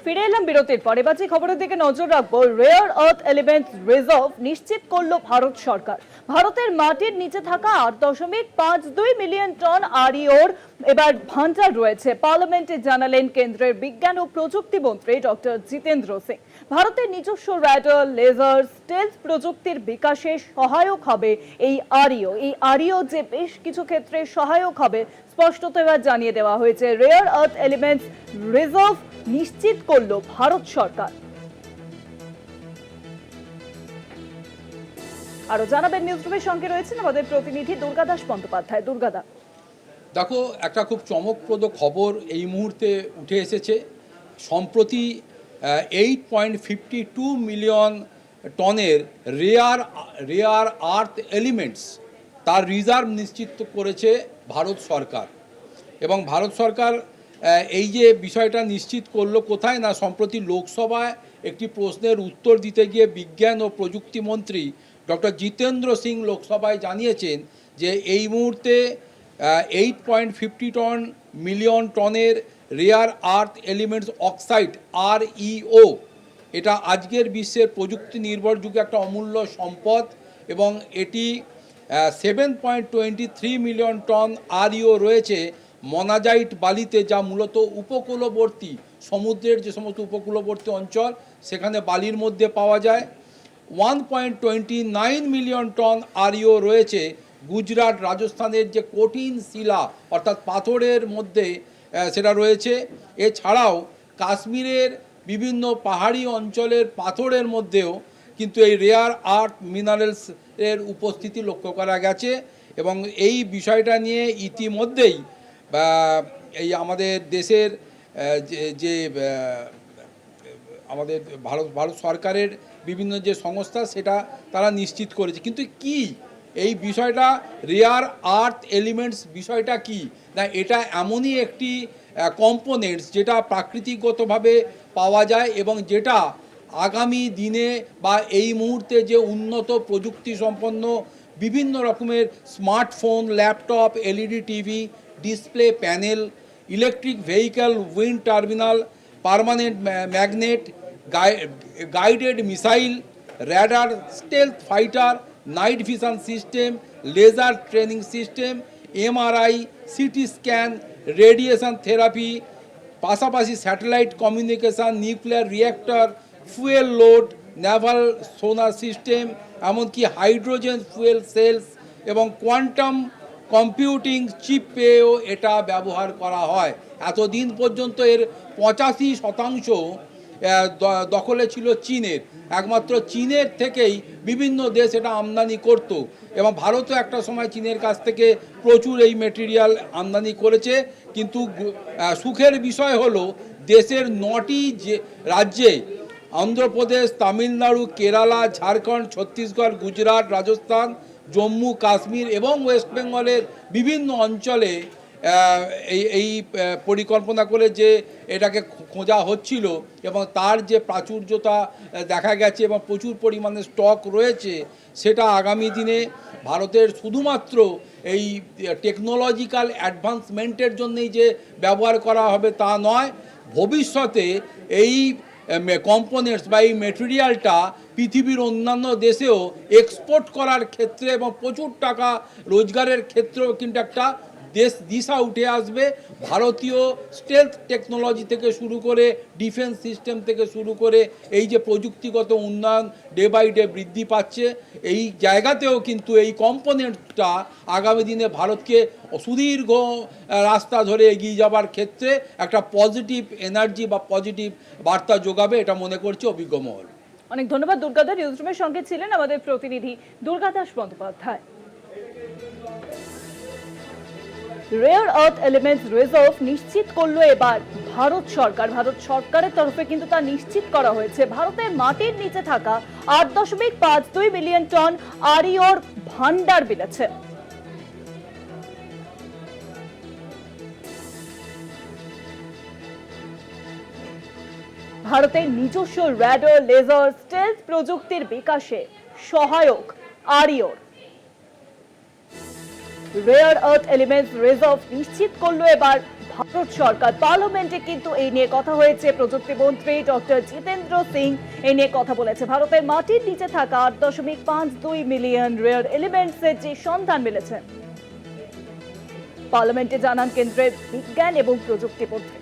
ফিরে এলাম বিরতির পরে। বাকি খবরের দিকে নজর রাখবো। রেয়ার আর্থ এলিমেন্টস রিজার্ভ নিশ্চিত করলো ভারত সরকার। ভারতের মাটির নিচে থাকা 8.52 মিলিয়ন টন আরিওর এবার ভান্ডার রয়েছে। পার্লামেন্টে জানালেন কেন্দ্রের বিজ্ঞান ও প্রযুক্তি মন্ত্রী ডক্টর জিতেন্দ্র সিং। ভারতের নিজস্ব র্যাডার, লেজার, স্টেলথ প্রযুক্তির বিকাশে সহায়ক হবে এই আরিও। এই আরিও যে বেশ কিছু ক্ষেত্রে সহায়ক হবে স্পষ্টত এবার জানিয়ে দেওয়া হয়েছে। রেয়ার আর্থ এলিমেন্টস রিজার্ভ নিশ্চিত করলো ভারত সরকার। আরো জানাবেন নিউজরুমের সঙ্গে রয়েছেন আমাদের প্রতিনিধি দুর্গা দাস বন্দ্যোপাধ্যায়। দুর্গাদা, দেখো, একটা খুব চমকপ্রদ খবর এই মুহূর্তে উঠে এসেছে। সম্প্রতি 8.52 মিলিয়ন টনের রেয়ার আর্থ এলিমেন্টস তার রিজার্ভ নিশ্চিত করেছে ভারত সরকার। এবং ভারত সরকার এই যে বিষয়টা নিশ্চিত করলো কোথায় না, সম্প্রতি লোকসভায় একটি প্রশ্নের উত্তর দিতে গিয়ে বিজ্ঞান ও প্রযুক্তি মন্ত্রী ডক্টর জিতেন্দ্র সিং লোকসভায় জানিয়েছেন যে এই মুহূর্তে 8.50 মিলিয়ন টনের rare earth elements oxide REO, এটা আজকের বিশ্বের প্রযুক্তি নির্ভর যুগে একটা অমূল্য সম্পদ। এবং এটি 7.23 মিলিয়ন টন REO রয়েছে মনাজাইট বালিতে, যা মূলত উপকূলবর্তী সমুদ্রের যে সমস্ত উপকূলবর্তী অঞ্চল সেখানে বালির মধ্যে পাওয়া যায়। 1.29 মিলিয়ন টন REO রয়েছে গুজরাট, রাজস্থানের যে কঠিন শিলা অর্থাৎ পাথরের মধ্যে সেটা রয়েছে। এছাড়াও কাশ্মীরের বিভিন্ন পাহাড়ি অঞ্চলের পাথরের মধ্যেও কিন্তু এই রেয়ার আর্থ মিনারেলস এর উপস্থিতি লক্ষ্য করা গেছে। এবং এই বিষয়টা নিয়ে ইতিমধ্যেই এই আমাদের দেশের যে আমাদের ভারত সরকারের বিভিন্ন যে সংস্থা সেটা তারা নিশ্চিত করেছে। কিন্তু কি এই বিষয়টা রেয়ার আর্থ এলিমেন্টস বিষয়টা কি না, এটা এমনই একটি কম্পোনেন্টস যেটা প্রাকৃতিকগতভাবে পাওয়া যায় এবং যেটা আগামী দিনে বা এই মুহূর্তে যে উন্নত প্রযুক্তি সম্পন্ন বিভিন্ন রকমের smartphone, laptop, LED TV, display panel, electric vehicle, wind terminal, permanent magnet, guided missile, radar, stealth fighter, night vision system, laser training system, MRI, CT scan, radiation therapy, পাশাপাশি satellite communication, nuclear reactor, fuel load, naval sonar system, এমনকি hydrogen fuel cells এবং quantum computing চিপেও এটা ব্যবহার করা হয়। এতদিন পর্যন্ত এর 85% দখলে ছিল চীনের। একমাত্র চীনের থেকেই বিভিন্ন দেশ এটা আমদানি করত এবং ভারতও একটা সময় চীনের কাছ থেকে প্রচুর এই মেটেরিয়াল আমদানি করেছে। কিন্তু সুখের বিষয় হলো দেশের 9টি যে রাজ্যে অন্ধ্রপ্রদেশ, তামিলনাড়ু, কেরালা, ঝাড়খণ্ড, ছত্তিশগড়, গুজরাট, রাজস্থান, জম্মু কাশ্মীর এবং ওয়েস্ট বেঙ্গলের বিভিন্ন অঞ্চলে এই পরিকল্পনা করে যে এটাকে খোঁজা হচ্ছিল এবং তার যে প্রাচুর্যতা দেখা গেছে এবং প্রচুর পরিমাণে স্টক রয়েছে, সেটা আগামী দিনে ভারতের শুধুমাত্র এই টেকনোলজিক্যাল অ্যাডভান্সমেন্টের জন্যই যে ব্যবহার করা হবে তা নয়, ভবিষ্যতে এই কম্পোনেন্টস বা এই মেটেরিয়ালটা পৃথিবীর অন্যান্য দেশেও এক্সপোর্ট করার ক্ষেত্রে এবং প্রচুর টাকা রোজগারের ক্ষেত্রেও কিন্তু একটা দিশা উঠে আসবে। ভারতীয় স্টেলথ টেকনোলজি থেকে শুরু করে ডিফেন্স সিস্টেম থেকে শুরু করে এই যে প্রযুক্তিগত উন্নয়ন ডে বাই ডে বৃদ্ধি পাচ্ছে, এই জায়গাতেও কিন্তু এই কম্পোনেন্টটা আগামী দিনে ভারতকে সুদীর্ঘ রাস্তা ধরে এগিয়ে যাবার ক্ষেত্রে একটা পজিটিভ এনার্জি বা পজিটিভ বার্তা যোগাবে, এটা মনে করছে অভিজ্ঞ মহল। অনেক ধন্যবাদ দুর্গাদা। নিউজরুমের সঙ্গে ছিলেন আমাদের প্রতিনিধি Durga Das Bandyopadhyay. Rare earth elements reserve নিশ্চিত করলো এবার ভারত সরকার। ভারত সরকারের তরফে কিন্তু তা নিশ্চিত করা হয়েছে। ভারতের মাটির নিচে থাকা 8.52 মিলিয়ন টন আরিওর ভান্ডার বিলেছে। ভারতের নিজস্ব র্যাডার, লেজার, স্টেলথ প্রযুক্তির বিকাশে সহায়ক আরিওর। রেয়ার আর্থ এলিমেন্টস রিজার্ভ নিশ্চিত করলো এবার ভারত সরকার। পার্লামেন্টে কিন্তু এই নিয়ে কথা হয়েছে। প্রযুক্তি মন্ত্রী ডক্টর জিতেন্দ্র সিং এই নিয়ে কথা বলেছে। ভারতের মাটির নিচে থাকা 8.52 মিলিয়ন রেয়ার এলিমেন্টসের যে সন্ধান মিলেছে, পার্লামেন্টে জানান কেন্দ্রের বিজ্ঞান এবং প্রযুক্তি মন্ত্রী।